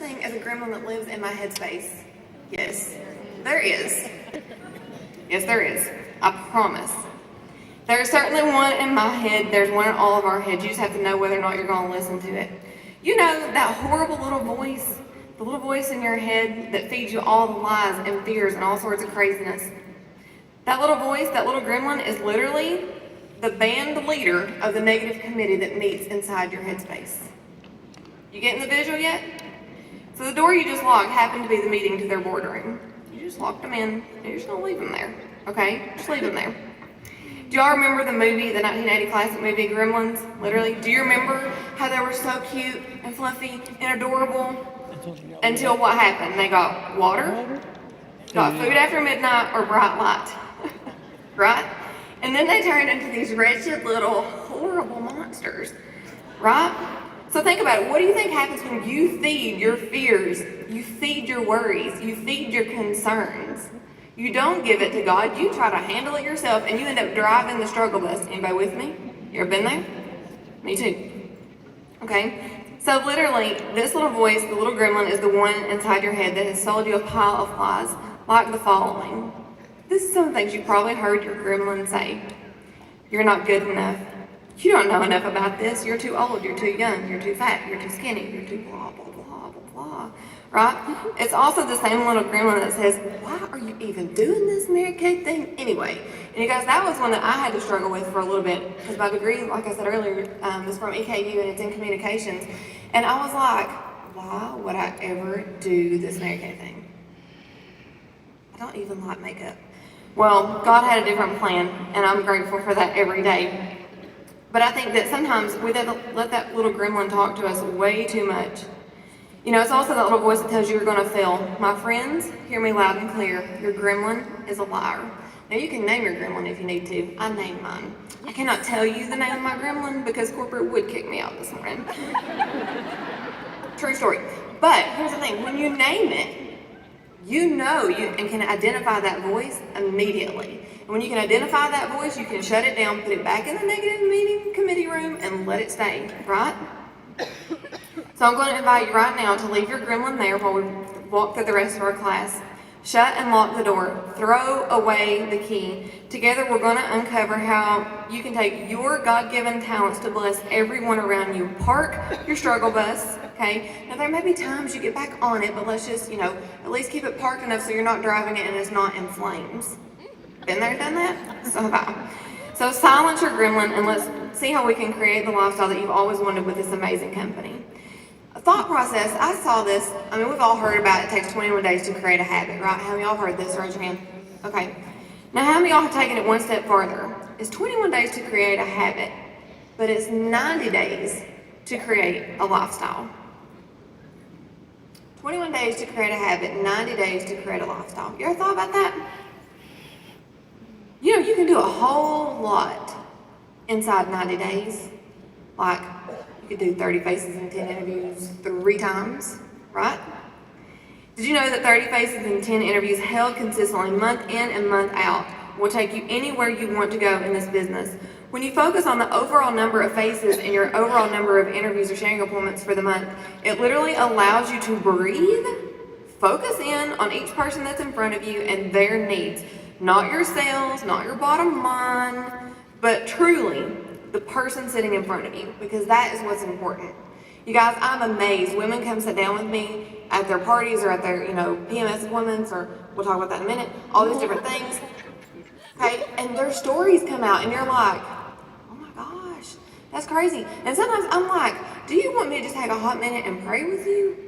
thing as a gremlin that lives in my headspace? Yes, there is. Yes, there is. I promise. There's certainly one in my head. There's one in all of our heads. You just have to know whether or not you're going to listen to it. You know that horrible little voice, the little voice in your head that feeds you all the lies and fears and all sorts of craziness. That little voice, that little gremlin is literally the band leader of the negative committee that meets inside your headspace. You getting the visual yet? So the door you just locked happened to be the meeting to their boardroom. You just locked them in, and you're just gonna leave them there, okay? Just leave them there. Do y'all remember the movie, the 1980 classic movie, Gremlins? Literally, do you remember how they were so cute and fluffy and adorable? Until what happened? They got water, got food after midnight, or bright light, right? And then they turned into these wretched little horrible monsters, right? So think about it. What do you think happens when you feed your fears, you feed your worries, you feed your concerns? You don't give it to God, you try to handle it yourself, and you end up driving the struggle bus. Anybody with me? You ever been there? Me too. Okay? So literally, this little voice, the little gremlin, is the one inside your head that has sold you a pile of lies, like the following. This is some of the things you probably heard your gremlin say. You're not good enough. You don't know enough about this. You're too old, you're too young, you're too fat, you're too skinny, you're too blah, blah, blah, blah, blah. Right? It's also the same little gremlin that says, why are you even doing this Mary Kate thing anyway? And you guys, that was one that I had to struggle with for a little bit, because my degree, like I said earlier, is from EKU and it's in communications. And I was like, why would I ever do this Mary Kate thing? I don't even like makeup. Well, God had a different plan, and I'm grateful for that every day. But I think that sometimes we let that little gremlin talk to us way too much. You know, it's also that little voice that tells you you're going to fail. My friends, hear me loud and clear. Your gremlin is a liar. Now, you can name your gremlin if you need to. I named mine. I cannot tell you the name of my gremlin because corporate would kick me out this morning. True story. But here's the thing. When you name it, you know you and can identify that voice immediately. And when you can identify that voice, you can shut it down, put it back in the negative meeting committee room, and let it stay, right? So I'm going to invite you right now to leave your gremlin there while we walk through the rest of our class. Shut and lock the door. Throw away the key. Together we're going to uncover how you can take your God-given talents to bless everyone around you. Park your struggle bus, okay? Now there may be times you get back on it, but let's just, at least keep it parked enough so you're not driving it and it's not in flames. Been there, done that? So have I. So silence your gremlin and let's see how we can create the lifestyle that you've always wanted with this amazing company. A thought process, I saw this, we've all heard about it takes 21 days to create a habit, right? How many of y'all heard this? Raise your hand. Okay. Now how many of y'all have taken it one step further? It's 21 days to create a habit, but it's 90 days to create a lifestyle. 21 days to create a habit, 90 days to create a lifestyle. You ever thought about that? You can do a whole lot inside 90 days. Like, you could do 30 faces and 10 interviews 3 times, right? Did you know that 30 faces and 10 interviews held consistently month in and month out will take you anywhere you want to go in this business? When you focus on the overall number of faces and your overall number of interviews or sharing appointments for the month, it literally allows you to breathe, focus in on each person that's in front of you and their needs. Not your sales, not your bottom line, but truly the person sitting in front of you, because that is what's important. You guys, I'm amazed. Women come sit down with me at their parties or at their, PMS appointments, or we'll talk about that in a minute, all these different things. Okay, and their stories come out and you're like, oh my gosh, that's crazy. And sometimes I'm like, do you want me to just take a hot minute and pray with you?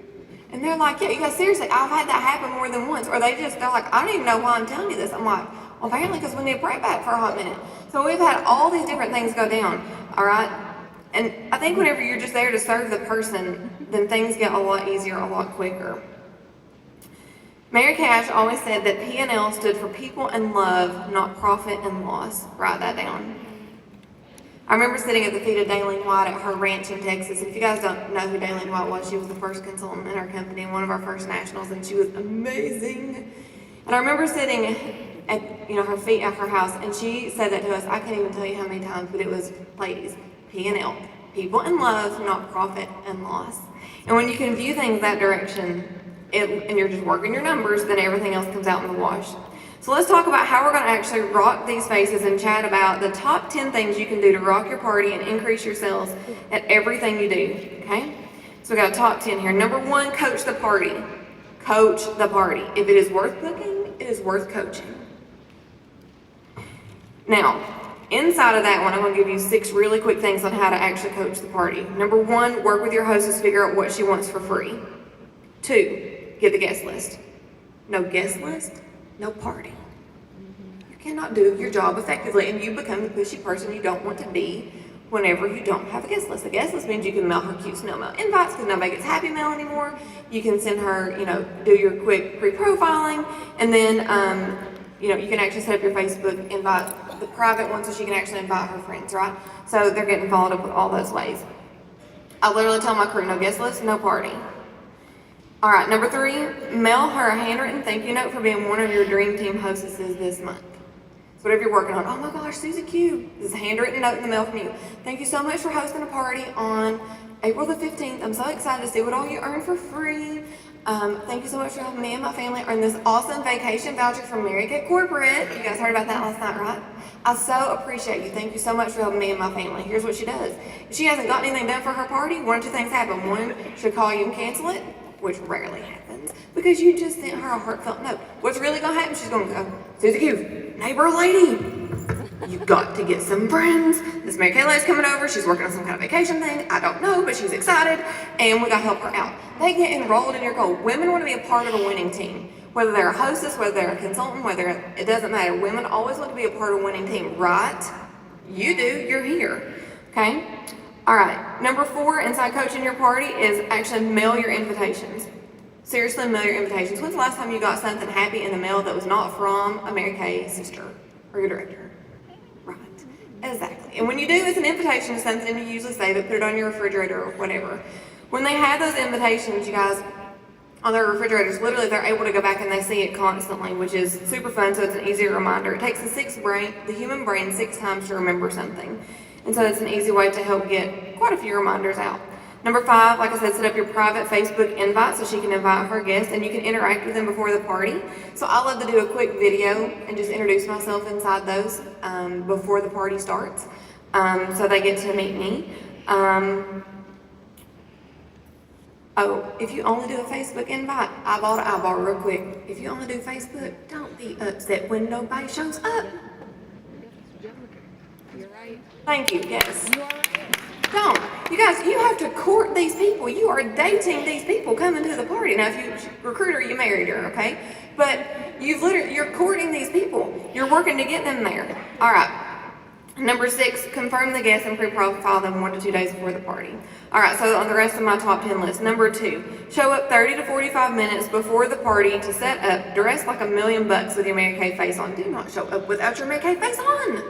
And they're like, yeah, you guys, seriously, I've had that happen more than once. Or they're like, I don't even know why I'm telling you this. I'm like, well, apparently because we need to pray back for a hot minute. So we've had all these different things go down, all right? And I think whenever you're just there to serve the person, then things get a lot easier, a lot quicker. Mary Cash always said that P&L stood for people and love, not profit and loss. Write that down. I remember sitting at the feet of Daylene White at her ranch in Texas. And if you guys don't know who Daylene White was, she was the first consultant in our company and one of our first nationals, and she was amazing. And I remember sitting at her feet at her house, and she said that to us. I can't even tell you how many times, but it was, ladies, P&L, people and love, not profit and loss. And when you can view things that direction, and you're just working your numbers, then everything else comes out in the wash. So let's talk about how we're going to actually rock these faces and chat about the top 10 things you can do to rock your party and increase your sales at everything you do, okay? So we got a top 10 here. Number 1, coach the party. Coach the party. If it is worth booking, it is worth coaching. Now, inside of that one, I'm going to give you 6 really quick things on how to actually coach the party. Number 1, work with your hostess to figure out what she wants for free. 2, get the guest list. No guest list, no party. You cannot do your job effectively, and you become the pushy person you don't want to be whenever you don't have a guest list. A guest list means you can mail her cute snail mail invites because nobody gets Happy Mail anymore. You can send her, do your quick pre-profiling, and then, you can actually set up your Facebook, invite the private one so she can actually invite her friends, right? So they're getting followed up with all those ways. I literally tell my crew, no guest list, no party. All right, number 3, mail her a handwritten thank you note for being one of your dream team hostesses this month. So whatever you're working on, oh my gosh, Susie Q, this is a handwritten note in the mail from you. Thank you so much for hosting a party on April the 15th. I'm so excited to see what all you earn for free. Thank you so much for helping me and my family earn this awesome vacation voucher from Mary Kay Corporate. You guys heard about that last night, right? I so appreciate you. Thank you so much for helping me and my family. Here's what she does. If she hasn't got anything done for her party, 1 or 2 things happen. 1, she'll call you and cancel it, which rarely happens because you just sent her a heartfelt note. What's really going to happen? She's going to go, Susie Q, neighbor lady, you got to get some friends. This Mary Kay lady's coming over. She's working on some kind of vacation thing. I don't know, but she's excited, and we got to help her out. They get enrolled in your goal. Women want to be a part of a winning team. Whether they're a hostess, whether they're a consultant, it doesn't matter. Women always want to be a part of a winning team, right? You do. You're here. Okay? All right. Number 4, inside coaching your party is actually mail your invitations. Seriously, mail your invitations. When's the last time you got something happy in the mail that was not from a Mary Kay sister or your director? Right. Exactly. And when you do, it's an invitation to something, you usually save it, put it on your refrigerator or whatever. When they have those invitations, you guys, on their refrigerators, literally they're able to go back and they see it constantly, which is super fun, so it's an easier reminder. It takes the human brain 6 times to remember something. And so it's an easy way to help get quite a few reminders out. Number 5, like I said, set up your private Facebook invite so she can invite her guests and you can interact with them before the party. So I love to do a quick video and just introduce myself inside those before the party starts, so they get to meet me. If you only do a Facebook invite, eyeball to eyeball real quick. If you only do Facebook, don't be upset when nobody shows up. You're right. Thank you, yes. You are right. Don't. You guys, you have to court these people. You are dating these people coming to the party. Now, if you recruit her, you married her, okay? But you're courting these people. You're working to get them there. All right. Number 6, confirm the guests and pre-profile them 1 to 2 days before the party. All right, so on the rest of my top 10 list. Number 2, show up 30 to 45 minutes before the party to set up, dress like $1,000,000 with your Mary Kay face on. Do not show up without your Mary Kay face on.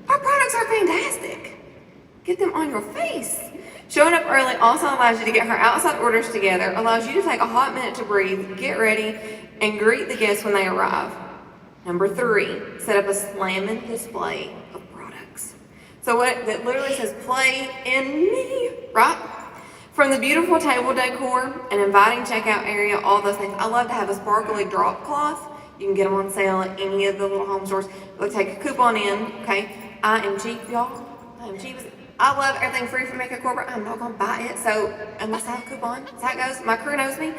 Our products are fantastic. Get them on your face. Showing up early also allows you to get her outside orders together, allows you to take a hot minute to breathe, get ready, and greet the guests when they arrive. Number 3, set up a slamming display of products. So that literally says play in me, right? From the beautiful table decor, an inviting checkout area, all those things. I love to have a sparkly drop cloth. You can get them on sale at any of the little home stores. They'll take a coupon in, okay? I am cheap, y'all. I am cheap. I love everything free from Mary Kay Corporate. I'm not going to buy it, so unless I have a coupon, that's how it goes. My crew knows me.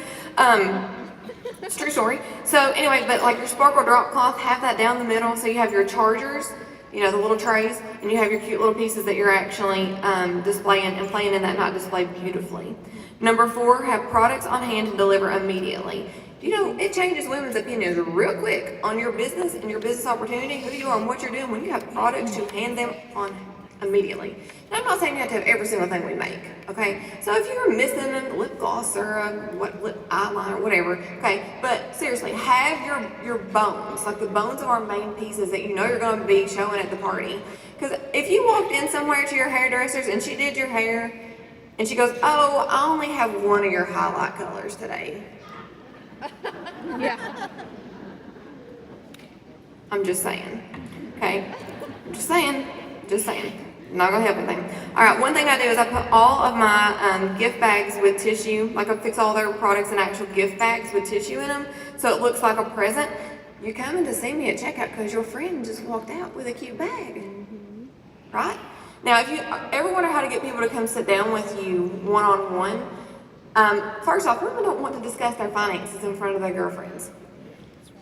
It's a true story. So anyway, but like your sparkle drop cloth, have that down the middle so you have your chargers, the little trays, and you have your cute little pieces that you're actually displaying and playing in that night displayed beautifully. Number 4, have products on hand to deliver immediately. It changes women's opinions real quick on your business and your business opportunity, who you are and what you're doing when you have products to hand them on immediately. And I'm not saying you have to have every single thing we make, okay? So if you're missing a lip gloss or a lip eyeliner or whatever, okay? But seriously, have your bones, like the bones of our main pieces that you're going to be showing at the party. Because if you walked in somewhere to your hairdressers and she did your hair and she goes, oh, I only have one of your highlight colors today. Yeah. I'm just saying, okay? I'm just saying. Not gonna help anything. All right, one thing I do is I put all of my gift bags with tissue, like I fix all their products in actual gift bags with tissue in them, so it looks like a present. You're coming to see me at checkout because your friend just walked out with a cute bag, right? Now, if you ever wonder how to get people to come sit down with you one-on-one, first off, women don't want to discuss their finances in front of their girlfriends.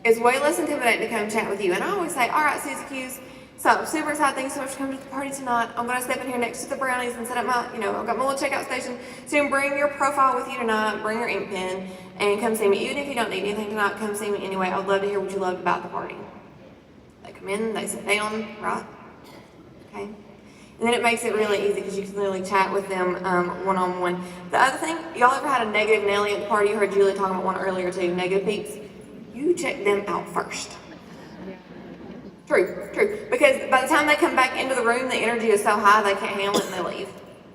It's way less intimidating to come chat with you. And I always say, all right, Susie Q's, so I'm super excited. Thanks so much for coming to the party tonight. I'm going to step in here next to the brownies and set up my, I've got my little checkout station. So you can bring your profile with you tonight, bring your ink pen, and come see me. Even if you don't need anything tonight, come see me anyway. I would love to hear what you loved about the party. They come in, they sit down, right? Okay. And then it makes it really easy because you can literally chat with them one-on-one. The other thing, y'all ever had a negative Nelly at the party? You heard Julie talking about one earlier too, negative peeps. You check them out first. True. Because by the time they come back into the room, the energy is so high they can't handle it and they leave.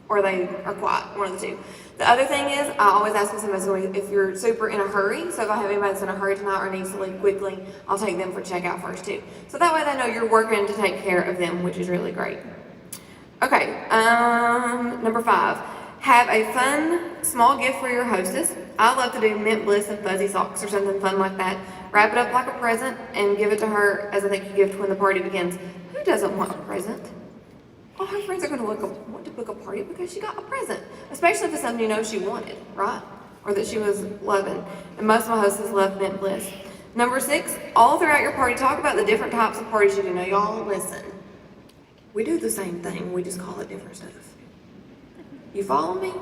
Or they are quiet, one of the two. The other thing is, I always ask if somebody's going, if you're super in a hurry, so if I have anybody that's in a hurry tonight or needs to leave quickly, I'll take them for checkout first too. So that way they know you're working to take care of them, which is really great. Okay, number 5. Have a fun, small gift for your hostess. I love to do mint bliss and fuzzy socks or something fun like that. Wrap it up like a present and give it to her as a thank you gift when the party begins. Who doesn't want a present? All her friends are going to want to book a party because she got a present, especially if it's something you know she wanted, right? Or that she was loving. And most of my hostesses love mint bliss. Number 6, all throughout your party, talk about the different types of parties you do. Now, y'all listen. We do the same thing, we just call it different stuff. You follow me?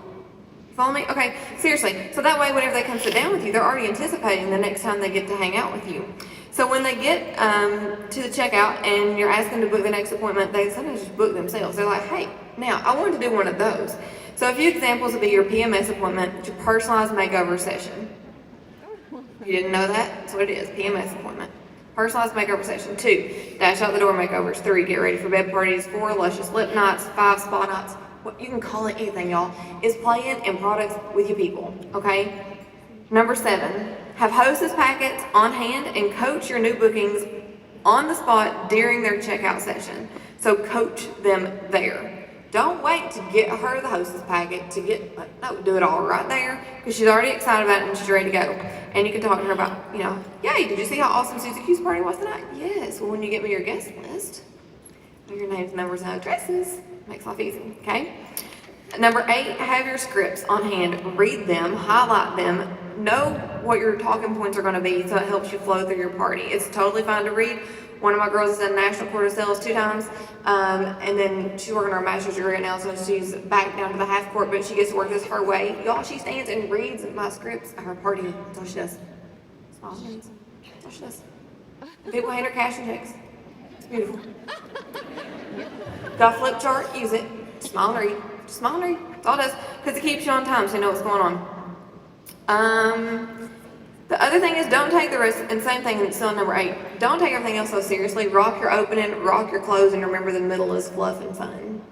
Follow me? Okay, seriously. So that way, whenever they come sit down with you, they're already anticipating the next time they get to hang out with you. So when they get to the checkout and you're asking to book the next appointment, they sometimes just book themselves. They're like, hey, now, I wanted to do one of those. So a few examples would be your PMS appointment, your personalized makeover session. You didn't know that? That's what it is, PMS appointment. Personalized makeover session. 2, dash out the door makeovers. 3, get ready for bed parties. 4, luscious lip nights. 5, spa nights. What you can call it anything, y'all. Is playing in products with your people, okay? Number 7, have hostess packets on hand and coach your new bookings on the spot during their checkout session. So coach them there. Don't wait to get her the hostess packet to get, do it all right there because she's already excited about it and she's ready to go. And you can talk to her about, yay, did you see how awesome Susie Q's party was tonight? Yes, well, when you get me your guest list, your names, numbers, and addresses, makes life easy, okay? Number 8, have your scripts on hand. Read them, highlight them, know what your talking points are going to be so it helps you flow through your party. It's totally fine to read. One of my girls has done national court of sales 2 times, and then she's working her master's degree right now, so she's back down to the half court, but she gets to work this her way. Y'all, she stands and reads my scripts at her party. That's all she does. Small hands. That's all she does. And people hand her cash and checks. It's beautiful. Got a flip chart, use it. Smile and read. Just smile and read. That's all it does, because it keeps you on time so you know what's going on. The other thing is don't take the rest, and same thing, it's still number 8, don't take everything else so seriously. Rock your opening, rock your close, and remember the middle is fluff and fun.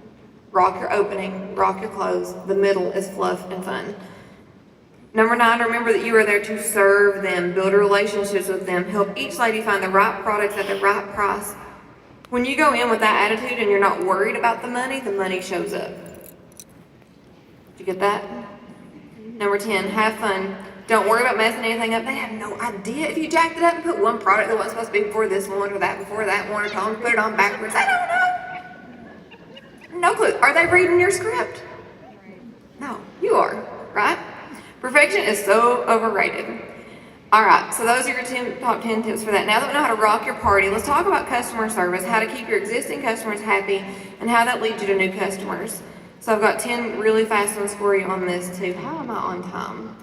Rock your opening, rock your close, the middle is fluff and fun. Number 9, remember that you are there to serve them, build relationships with them, help each lady find the right products at the right price. When you go in with that attitude and you're not worried about the money shows up. Did you get that? Number 10, have fun. Don't worry about messing anything up. They have no idea. If you jacked it up and put one product that wasn't supposed to be before this one or that before that one or told them to put it on backwards, they don't know. No clue. Are they reading your script? No, you are, right? Perfection is so overrated. All right, so those are your top 10 tips for that. Now that we know how to rock your party, let's talk about customer service, how to keep your existing customers happy, and how that leads you to new customers. So I've got 10 really fast ones for you on this too. How am I on time?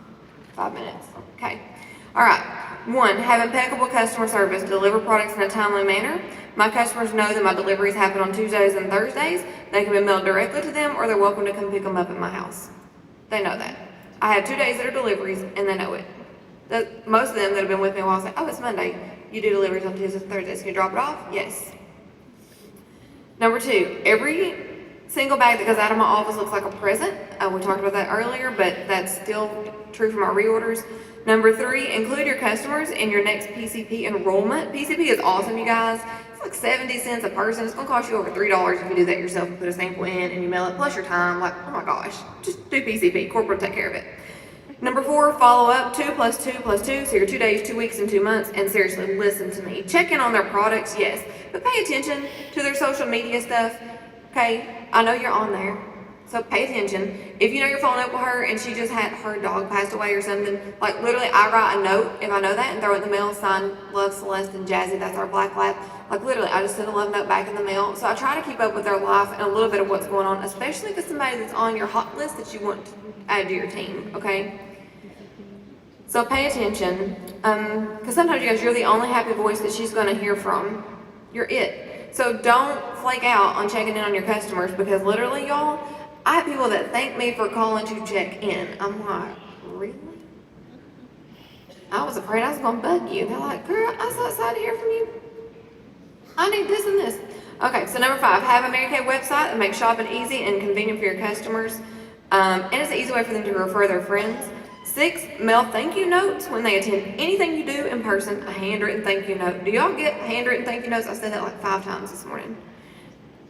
5 minutes. Okay. All right. 1, have impeccable customer service. Deliver products in a timely manner. My customers know that my deliveries happen on Tuesdays and Thursdays. They can be mailed directly to them, or they're welcome to come pick them up at my house. They know that. I have 2 days that are deliveries, and they know it. Most of them that have been with me a while say, oh, it's Monday. You do deliveries on Tuesdays and Thursdays. Can you drop it off? Yes. Number 2, every single bag that goes out of my office looks like a present. We talked about that earlier, but that's still true for my reorders. Number 3, include your customers in your next PCP enrollment. PCP is awesome, you guys. It's like 70 cents a person. It's gonna cost you over $3 if you do that yourself and put a sample in and you mail it, plus your time. Like, oh my gosh, just do PCP. Corporate will take care of it. Number 4, follow up, 2 plus 2 plus 2, so your 2 days, 2 weeks, and 2 months, and seriously, listen to me. Check in on their products, yes, but pay attention to their social media stuff, okay? I know you're on there, so pay attention. If you know you're following up with her and she just had her dog passed away or something, like literally I write a note if I know that and throw it in the mail, sign Love, Celeste, and Jazzy, that's our black lab. Like literally, I just send a love note back in the mail. So I try to keep up with their life and a little bit of what's going on, especially if it's somebody that's on your hot list that you want to add to your team, okay? So pay attention, because sometimes you guys, you're the only happy voice that she's going to hear from. You're it. So don't flake out on checking in on your customers, because literally, y'all, I have people that thank me for calling to check in. I'm like, really? I was afraid I was going to bug you. They're like, girl, I was so excited to hear from you. I need this and this. Okay, so number 5, have a Mary Kay website that makes shopping easy and convenient for your customers. And it's an easy way for them to refer their friends. 6, mail thank you notes when they attend anything you do in person, a handwritten thank you note. Do y'all get handwritten thank you notes? I said that like 5 times this morning.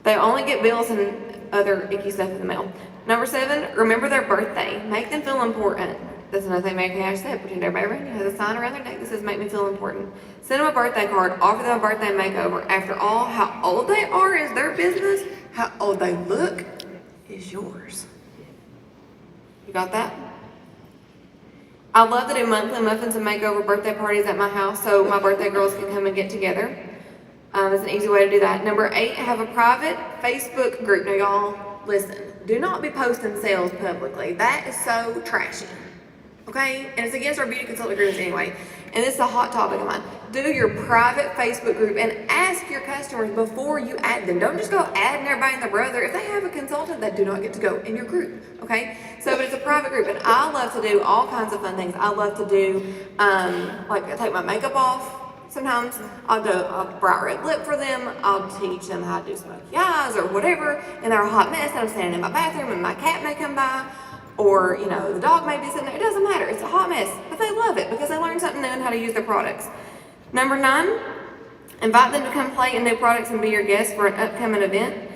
They only get bills and other icky stuff in the mail. Number 7, remember their birthday. Make them feel important. That's another thing Mary Kay said. Pretend everybody around you has a sign around their neck that says make me feel important. Send them a birthday card. Offer them a birthday makeover. After all, how old they are is their business. How old they look is yours. You got that? I love to do monthly muffins and makeover birthday parties at my house so my birthday girls can come and get together. It's an easy way to do that. Number 8, have a private Facebook group. Now y'all, listen, do not be posting sales publicly. That is so trashy, okay? And it's against our beauty consultant agreements anyway. And this is a hot topic of mine. Do your private Facebook group and ask your customers before you add them. Don't just go adding everybody and their brother. If they have a consultant, they do not get to go in your group, okay? So, but it's a private group, and I love to do all kinds of fun things. I love to do, like I take my makeup off. Sometimes I'll do a bright red lip for them. I'll teach them how to do smoky eyes or whatever, and they're a hot mess, and I'm standing in my bathroom, and my cat may come by, or, you know, the dog may be sitting there. It doesn't matter. It's a hot mess, but they love it because they learn something new and how to use their products. Number 9, invite them to come play in new products and be your guest for an upcoming event,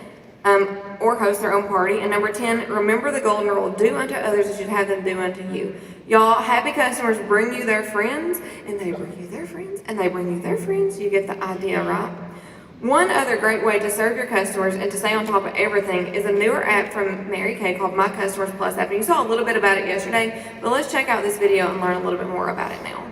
or host their own party. And number 10, remember the golden rule: do unto others as you'd have them do unto you. Y'all, happy customers bring you their friends, and they bring you their friends, and they bring you their friends. You get the idea, right? One other great way to serve your customers and to stay on top of everything is a newer app from Mary Kay called My Customers Plus app. And you saw a little bit about it yesterday, but let's check out this video and learn a little bit more about it now.